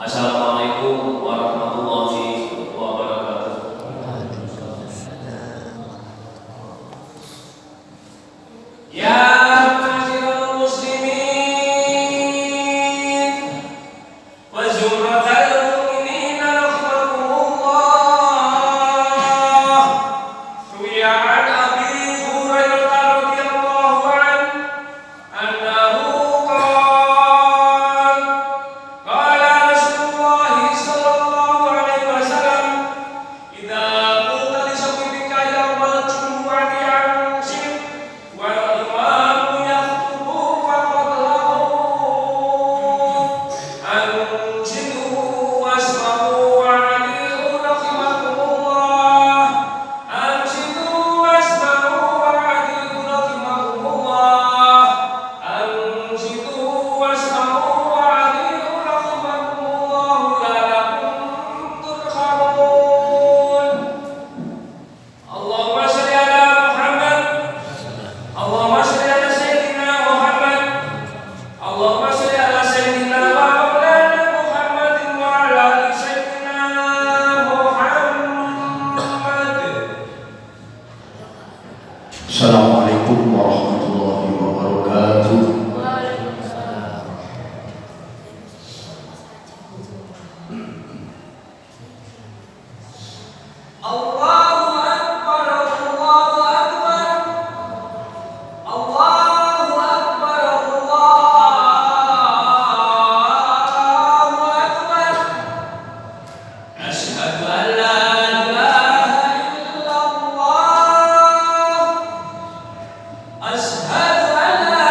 Assalamualaikum warahmatullahi wabarakatuh. Ya ma'asyiral muslimin wa zumratal mu'minin rahimakumullah. Ruwiya an Abi Hurairah radhiyallahu anhu annahu qala qala Rasulullah sallallahu alaihi wasallam idza qulta li sahibika yawmal jumu'ati anshid wal imamu yakhutubu faqad lahu anshidu wasma'u wa'alihu rahimakumullah anshidu wasma'u wa'alihu rahimakumullah anshidu wasma'u wa'alihu rahimakumullah la'allakum turhamun. Allahumma shalli ala Muhammad, Allahumma shalli ala Sayyidina Muhammad, Allahumma shalli ala Sayyidina wa maulana Muhammadin wa ala ali Sayyidina Muhammad. Assalamualaikum warahmatullahi wabarakatuh. Allahu Akbar, Allahu Akbar, Allahu Akbar, Allahu Akbar. Asyhadu an la ilaha illallah. Asyhadu an la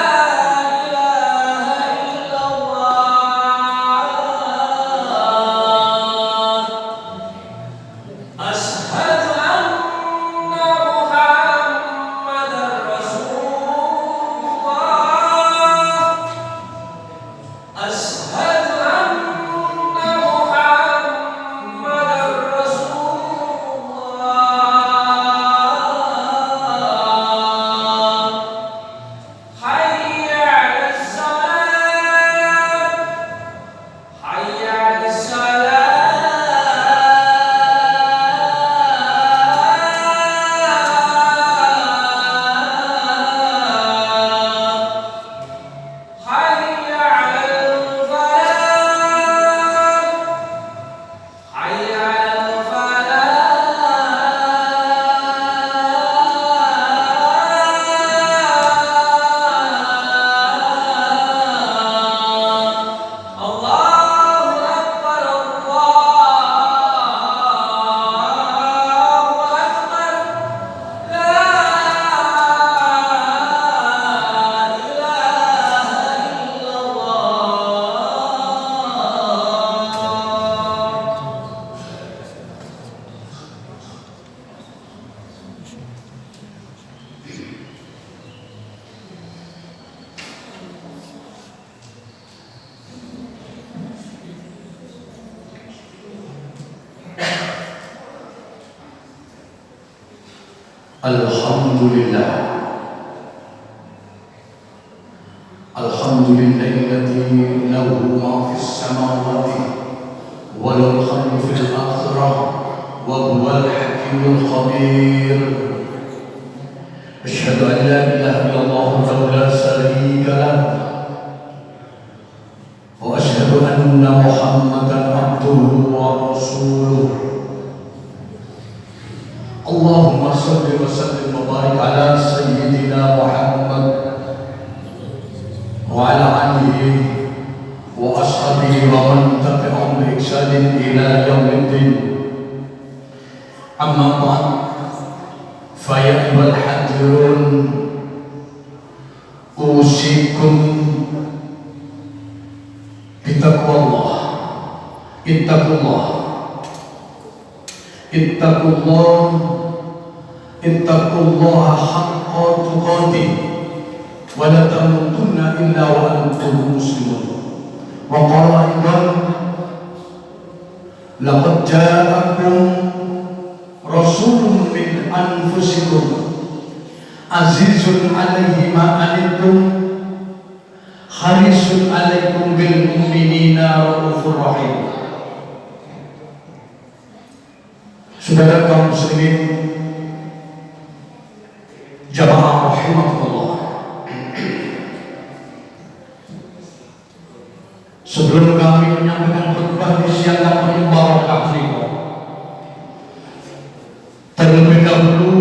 ilaha illallah. Asyhadu anna Muhammadar Rasulullah. Asyhadu anna Muhammadar Rasulullah. Hayya 'alas salat, hayya 'alas salat. Hayya 'alal falah, hayya 'alal falah. Allahu Akbar, Allahu Akbar. La ilaha illallah. Alhamdulillah. Alhamdulillahilladzi lahu ma fis samawati wa lahu khalqu fil akhirah wa huwal hakimul khabir. Asyhadu an la ilaha illallah wahdahu la syarika lah wa asyhadu anna Muhammadan abduhu wa rasuluh. Allahumma salli wa sallim wa barik ala sayyidina Muhammad wa ala alihi wa ashabihi wa man tabi'ahum bi ihsanin ila yaumiddin. Amma ba'd, fa ya ayyuhal hadirun, usikum bitaqwallah. Ittaqullah, ittaqullah, ittaqullaha haqqa tuqatih wa la tamutunna illa wa antum muslimun. Wa qala aidan, laqad ja'akum rasulun min anfusikum azizun 'alaihi ma anittum harisun 'alaikum bil mu'minina raufur rahim. Saudara kaum muslimin, jamaah rahimakumullah. Sebelum kami menyampaikan khutbah di siang yang mubarakah ini, terlebih dahulu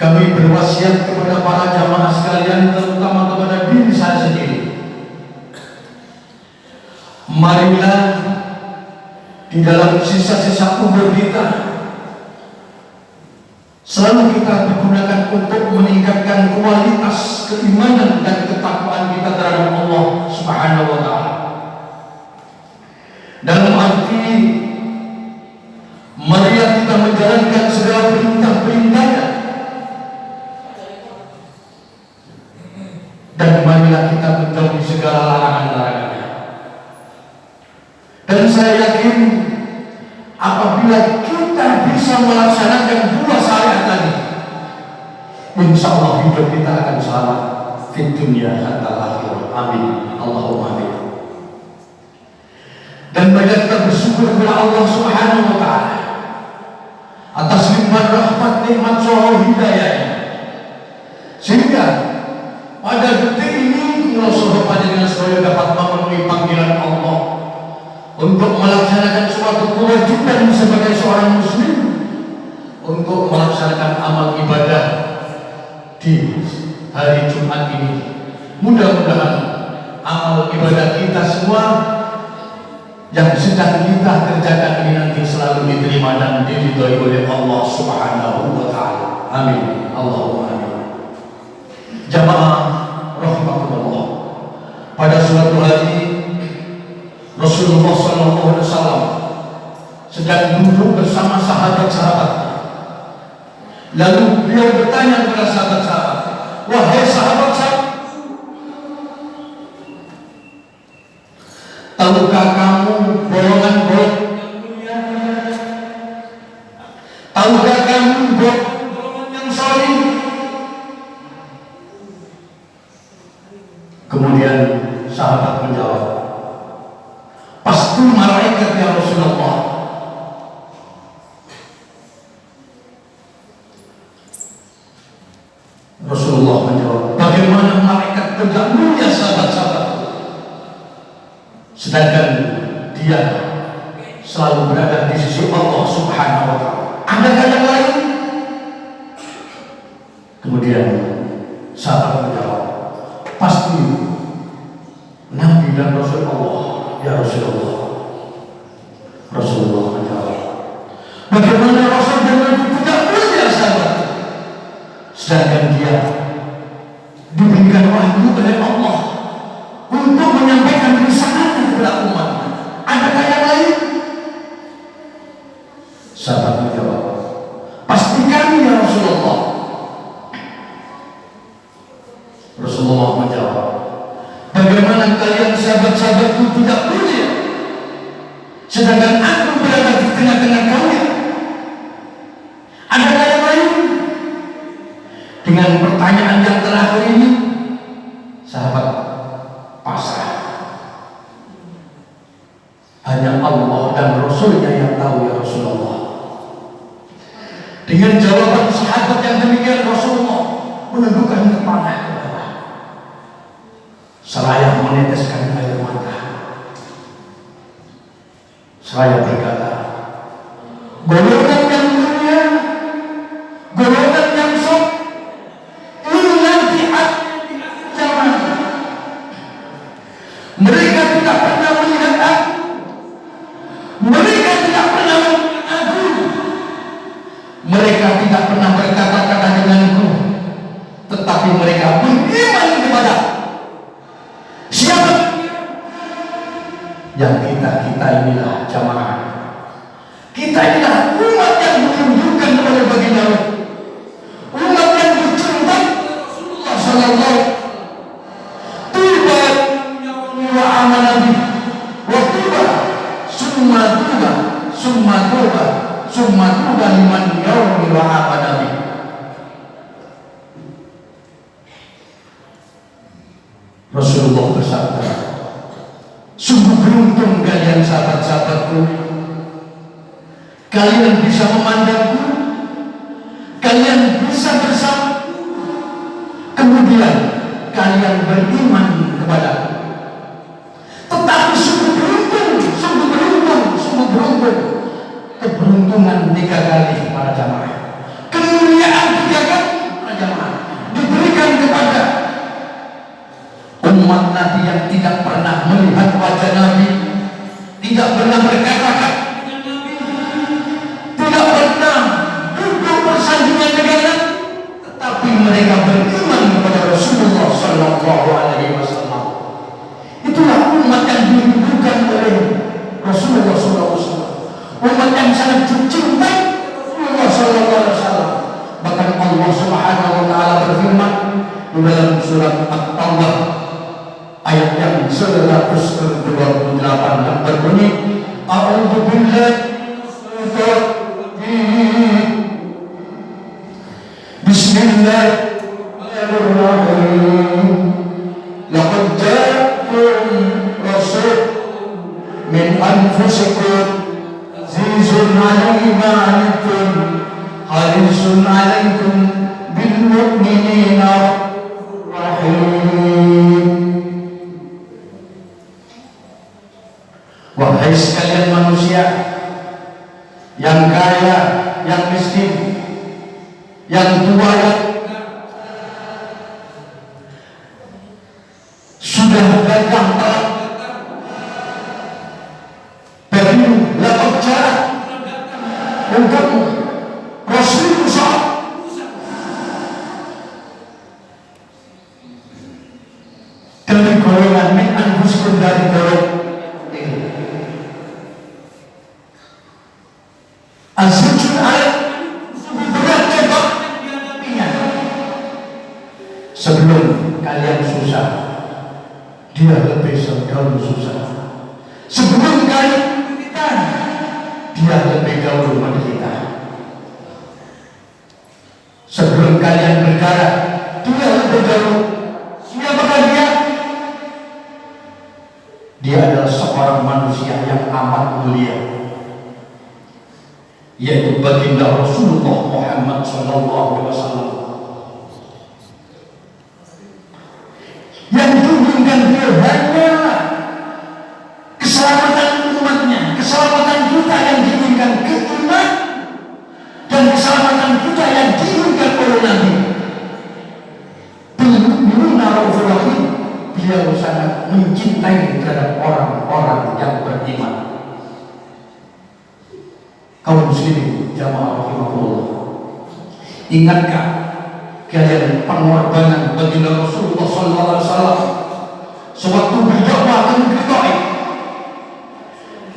kami berwasiat kepada para jamaah sekalian, terutama kepada diri saya sendiri. Marilah di dalam sisa-sisa umur kita selalu kita pergunakan untuk meningkatkan kualitas keimanan dan ketakwaan kita terhadap Allah Subhanahu wa Ta'ala. Dalam arti, marilah kita menjalankan segala perintah-perintahnya, dan marilah kita menjauhi segala larangan-larangannya. Dan saya yakin apabila kita bisa melaksanakan dua syariat tadi, insya Allah hidup kita akan selamat di dunia dan akhirat. Amin. Allahumma amin. Dan banyak kita bersyukur kepada Allah Subhanahu wa Ta'ala atas nikmat rahmat, nikmat soal hidayahnya, sehingga pada detik ini kalau sahabat panjenengan sekalian dapat memenuhi panggilan Allah untuk melaksanakan suatu kewajiban sebagai seorang muslim, untuk melaksanakan amal ibadah di hari Jumat ini. Mudah-mudahan amal ibadah kita semua yang sedang kita kerjakan ini nanti selalu diterima dan diridhoi oleh Allah Subhanahu wa Ta'ala. Amin. Allahumma amin. Jamaah rahimakumullah, pada suatu hari Rasulullah SAW sedang duduk bersama sahabat-sahabat. Lalu beliau bertanya kepada sahabat-sahabat, wahai sahabat-sahabat, tahukah kamu golongan-golongan yang mulia? Tahukah kamu golongan yang saleh? Kemudian sahabat menjawab, pasti malaikat ya Rasulullah. Rasulullah menjawab, bagaimana malaikat tidak mulia sahabat-sahabat, sedangkan dia selalu berada di sisi Allah Subhanahu wa Ta'ala. Adakah yang lain? Kemudian sahabat menjawab, pasti Nabi dan Rasul Allah ya Rasulullah. Rasulullah menjawab, bagaimana Rasul dan Nabi tidak mulia sahabat, sedangkan dia diberikan wahyu oleh Allah untuk menyampaikan risalahnya kepada umat. Adakah yang lain? Sahabat menjawab, pasti kami ya Rasulullah. Rasulullah menjawab, bagaimana kalian sahabat-sahabatku tidak mulia, sedangkan aku berada di tengah-tengah kalian? Adakah yang lain? Dengan pertanyaan yang terakhir ini, sahabat pasrah. Hanya Allah dan Rasulnya yang tahu ya Rasulullah. Dengan jawaban sahabat yang demikian, Rasulullah menundukkan kepala ke bawah, seraya meneteskan air mata. Seraya berkata, golongan yang mulia, golongan yang sok, ini nanti akan di akhir zaman. Mereka tidak pernah melihat aku, mereka tidak pernah melihat aku, mereka tidak pernah berkata-kata denganku, tetapi mereka beriman kepada siapa? Yang kita inilah jamaah. Kita inilah umat yang menunjukkan oleh baginda, umat yang dicintai Rasulullah sallallahu tuba wa amanabi wa tuba summa tuba summa tuba summa tuba liman yaumi wa amanabi. Rasulullah bersabda, Sungguh beruntung kalian sahabat-sahabatku. Kalian bisa memandangku, kalian bisa bersama, kemudian kalian beriman kepadaku. Tetapi sungguh beruntung, sungguh beruntung, sungguh beruntung. Keberuntungan 3 kali para jamaah, kemuliaan 3 kali para jamaah diberikan kepada umat Nabi yang tidak pernah melihat wajah Nabi, tidak pernah berkata-kata, tidak pernah duduk bersandingan dengan Nabi, tetapi mereka beriman kepada Rasulullah Sallallahu Alaihi Wasallam. Itulah umat yang dirindukan oleh Rasulullah Sallallahu Alaihi Wasallam, umat yang sangat dicintai Rasulullah Sallallahu Alaihi Wasallam. Bahkan Allah Subhanahu Wa Taala berfirman di dalam surat At-Taubah ayat yang 128 yang berbunyi, A'udzu billahi Bismillahirrahmanirrahim. Laqad ja'akum rasul min anfusikum azizun 'alaihi ma 'anittum harisun 'alaikum bil mu'minina rahim. Wahai sekalian manusia, yang kaya, yang miskin, yang tua, yang sudah datang dari lapang jarak untukmu Rasulullah dari golongan min anfusikum, dari golongan azizun alaihi, berat coba dihadapinya. Sebelum kalian susah, dia lebih dahulu susah. Sebelum kalian menderita, dia lebih dahulu menderita. Sebelum kalian berdarah, dia lebih dahulu. Siapakah dia? Dia adalah seorang manusia yang amat mulia, yaitu baginda Rasulullah Muhammad SAW. Yang diinginkan dia hanyalah keselamatan umatnya, keselamatan kita yang diinginkan ke umat, dan keselamatan kita yang diinginkan oleh Nabi. Beliau sangat mencintai terhadap orang-orang yang beriman. Kaum muslimin jamaah rahimahullah, ingatkah kalian pengorbanan baginda Rasulullah Sallallahu Alaihi Wasallam sewaktu berdakwah ke negeri Taif?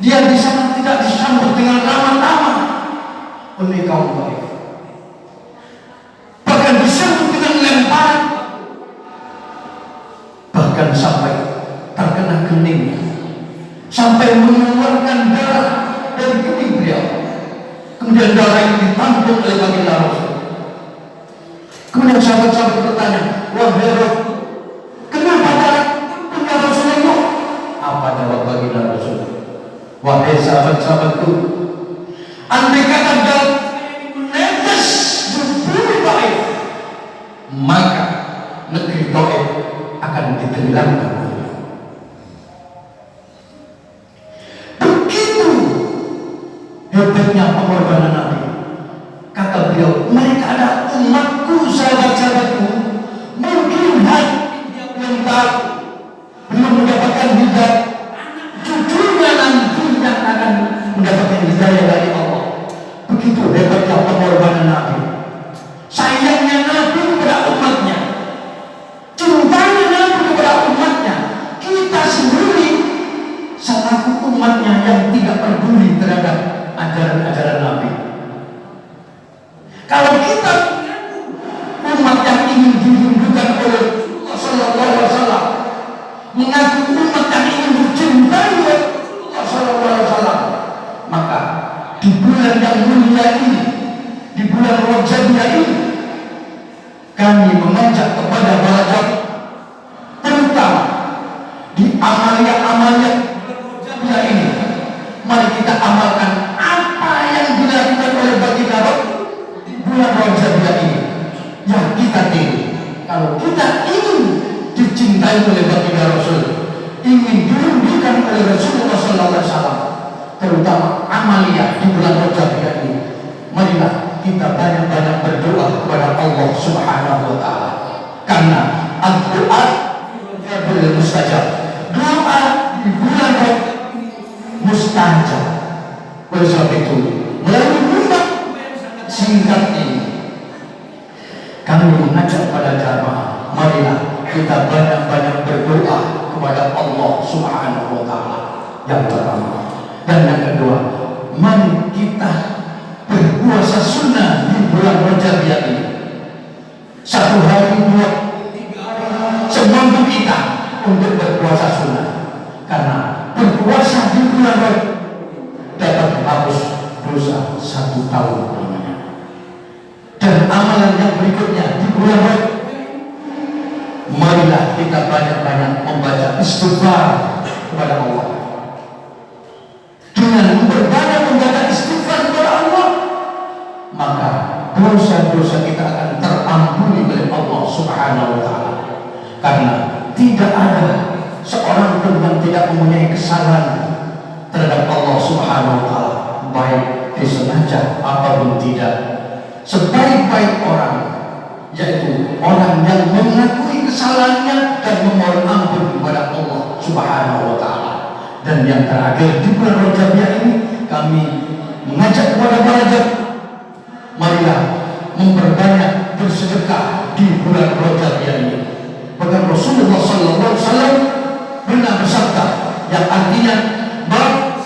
Dia di sana tidak disambut dengan ramah-tamah oleh kaum Taif, bahkan disambut dengan lemparan, bahkan sampai terkena keningnya, sampai mengeluarkan darah dari kening beliau. Kemudian darah ini ditampung oleh baginda Rasul. Kemudian sahabat-sahabat bertanya, wahai Rasul, kenapa darah punya Rasulullah? Apa jawab baginda Rasul? Wahai sahabat-sahabatku, andai kata darah menetes di bumi Taif, maka negeri Taif akan ditenggelamkan. Begitu hebatnya pengorbanan Nabi. Kata beliau, mereka ada umatku, sahabat-sahabatku, mungkin hatinya belum tahu, belum mendapatkan hidayah, cucunya nantinya akan mendapatkan hidayah dari Allah. Begitu hebatnya pengorbanan Nabi, sayangnya Nabi kepada umatnya, cintanya Nabi kepada umatnya. Kita sendiri selaku umatnya yang tidak peduli terhadap ajaran-ajaran Nabi. Kalau kita umat yang ingin dirindukan oleh Rasulullah Sallallahu Alaihi Wasallam, mengaku umat yang ingin dicintai oleh Rasulullah Sallallahu Alaihi Wasallam, maka di bulan yang mulia ini, di bulan Rajabiyah ini, kami mengajak kepada para jamaah, terutama di amalia-amalia dilakukan oleh baginda Rasul, ingin dirundingkan oleh Rasulullah sallallahu alaihi wasallam, terutama amaliyah di bulan Rajab ini. Marilah kita banyak-banyak berdoa kepada Allah Subhanahu wa taala. Karena doa mustajab. Doa di bulan Rajab mustajab. Oleh sebab itu, melalui mimbar singkat ini, kami mengajak pada jamaah, marilah kita banyak-banyak berdoa kepada Allah Subhanahu wa taala. Yang pertama. Dan yang kedua, mari kita berpuasa sunnah di bulan Rajab ini. 1 hari, 2, 3 hari semampu kita untuk berpuasa sunnah. Karena berpuasa di bulan Rajab dapat menghapus dosa 1 tahun lamanya. Dan amalan yang berikutnya di bulan Rajab, marilah kita banyak-banyak membaca istighfar kepada Allah. Dengan memperbanyak membaca istighfar kepada Allah, maka dosa-dosa kita akan terampuni oleh Allah Subhanahu wa taala. Karena tidak ada seorang pun yang tidak mempunyai kesalahan terhadap Allah Subhanahu wa taala, baik disengaja ataupun tidak. Sebaik-baik orang yaitu orang yang mengakui kesalahannya dan memohon ampun kepada Allah Subhanahu wa taala. Dan yang terakhir di bulan Rajab ini, kami mengajak kepada para jemaah, marilah memperbanyak bersedekah di bulan Rajab ini. Bahkan Rasulullah sallallahu alaihi wasallam pernah bersabda yang artinya bahwa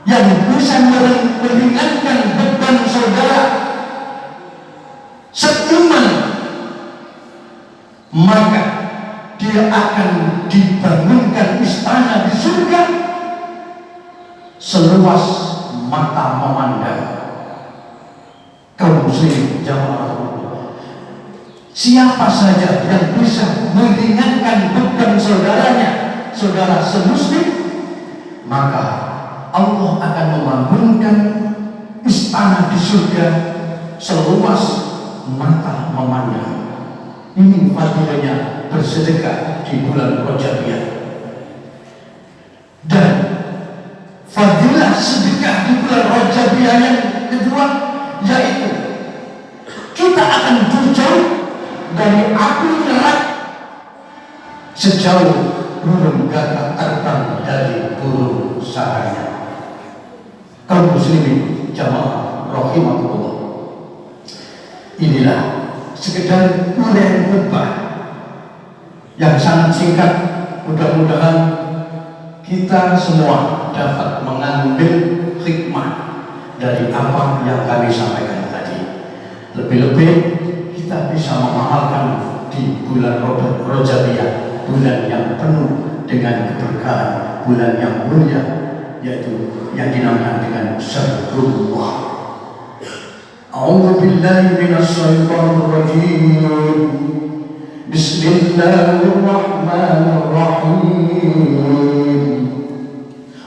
yang bisa meringankan beban saudara seiman, maka dia akan dibangunkan istana di surga seluas mata memandang. Kaum muslim jamaah, siapa saja yang bisa meringankan beban saudaranya, saudara semuslim, maka Allah akan membangunkan istana di surga seluas mata memandang. Ini fadilahnya bersedekah di bulan Rajabiyah. Dan fadilah sedekah di bulan Rajabiyah yang kedua, yaitu kita akan dijauh dari api neraka sejauh burung gagak terbang dari burung sarangnya. Kaum muslimin jamaah rahimakumullah, inilah sekedar uraian khutbah yang sangat singkat. Mudah-mudahan kita semua dapat mengambil hikmah dari apa yang kami sampaikan tadi. Lebih-lebih kita bisa mengamalkan di bulan Rajabiyah, bulan yang penuh dengan keberkahan, bulan yang mulia, yaitu yang dinamakan dengan Syahrullah. A'udzu billahi minasyaitonir rajim. Bismillahirrahmanirrahim.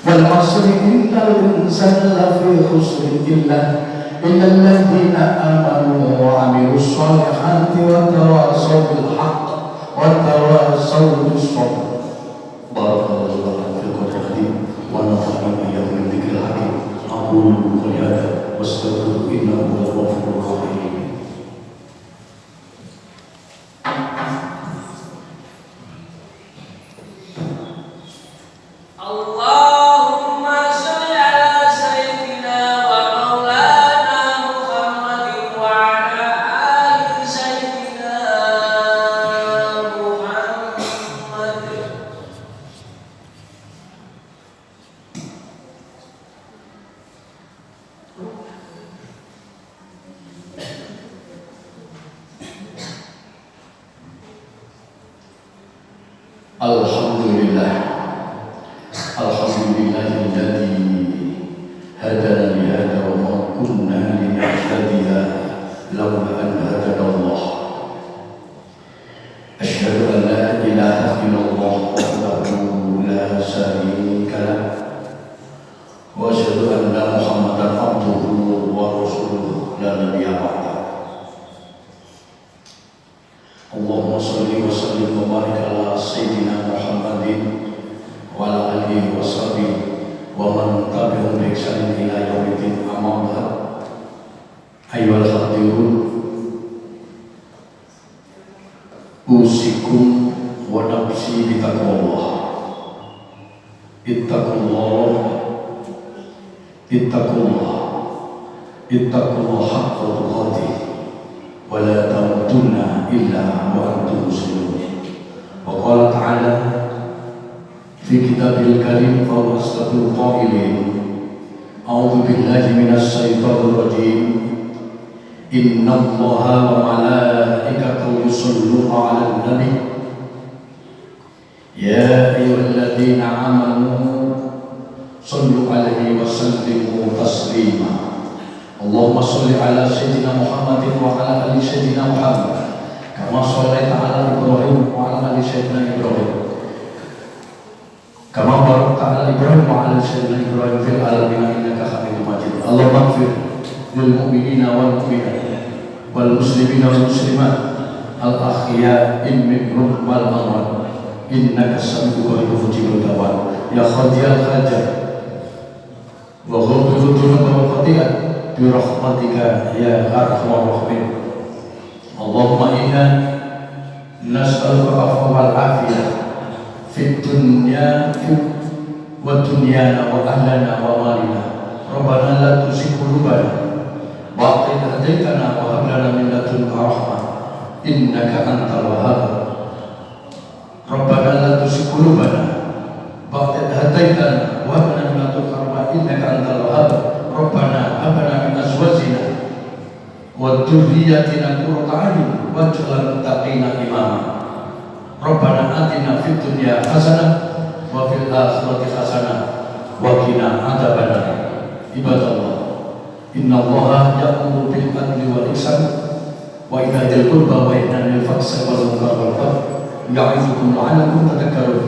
Wal 'asri innal insana lafi khusr illa alladziina aamanu wa 'amilus shalihati wa tawassaw bil haqq wa tawassaw bis sabr. Barakallahu fil Qur'an wa nafa'ani iyyakum bi dzikril hakim. Aqulu qawli hadza wastaghfiru innahu huwal ghafurur rahim. Allahumma sholli ala sayyidina wa maulana Muhammadin wa ala ali sayyidina Muhammad. Alhamdulillah, alhamdulillahilladzi hadana li hadza wa ma kunna linahtadiya laula an hadana Allah. Asyhadu an la ilaha illallah wahdahu la syarika lah wa asyhadu anna Muhammadan abduhu wa rasuluhu la nabiyya ba'da. Allahumma Allahumma salli wa sallim wa barik ala sayyidina Muhammadin wa ala alihi wa sahbihi wa man tabi'ahum bi ihsanin ila yaumil amma ba'd. Ayyuhal hadirun, usikum wa nafsi bi taqwallah. Ittaqullah, ittaqullah, ittaqullah haqqa tuqatih wa la tamutunna illa wa antum muslimun. Wa qala ta'ala fi kitabil karim fa asdaqul qailin, a'udzu billahi minasy syaithanir rajim. Innallaha wa malaikatahu yusholluna 'alan nabi ya ayyuhalladzina amanu shallu 'alaihi wa sallimu taslima. Allahumma shalli 'ala sayyidina Muhammadin wa 'ala ali sayyidina Muhammad kama shallaita 'ala Ibrahim wa 'ala ali sayyidina Ibrahim kama barakta 'ala Ibrahim wa 'ala sayyidina Ibrahim fil 'alamin innaka Hamidum Majid. Allahumma ighfir lil mu'minina wal mu'minat wal muslimina wal muslimat al ahya'i minhum wal amwat innaka sami'un qaribun mujibud da'wat ya khadiyal hajat wa ghafirud dhunuba wal khati'at bi rahmatika ya arhamar rahimin. Allahumma inna nas'aluka al-'afwa wal 'afiyah fid dunya wa dunyana wa ahlana wa malina. Rabbana la tuzigh qulubana ba'da idh hadaytana wa hab lana min ladunka rahmah innaka antal wahhab. Rabbana la tuzigh qulubana ba'da idh hadaytana wa hab lana min ladunka rahmah innaka antal wahhab. Rabbana hab lana min azwajina wa dhurriyyatina qurrata a'yun waj'alna muttaqina imama. Rabbana atina fid dunya hasanah wa fil akhirati hasanah wa qina adzabannar. Ibadallah, innallaha ya'muru bil adli wal ihsan wa ita'i dzil qurba wa yanha 'anil fahsya'i wal munkari wal baghi ya'izukum la'allakum tadhakkarun.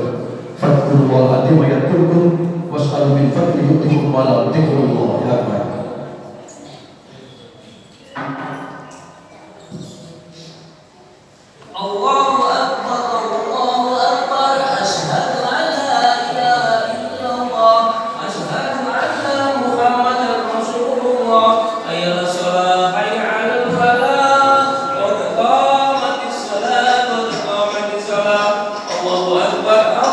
Fadhkurullaha 'azima yadhkurkum was'alu min fadlihi yu'tikum wa la dzikrullahi akbar. Allahu akbar, Allahu akbar, asyhadu an la ilaha illallah, asyhadu anna Muhammadar Rasulullah. Hayya 'alas shalah, hayya 'alal falah, qad qamatis shalah, qad qamatis shalah. Allahu akbar.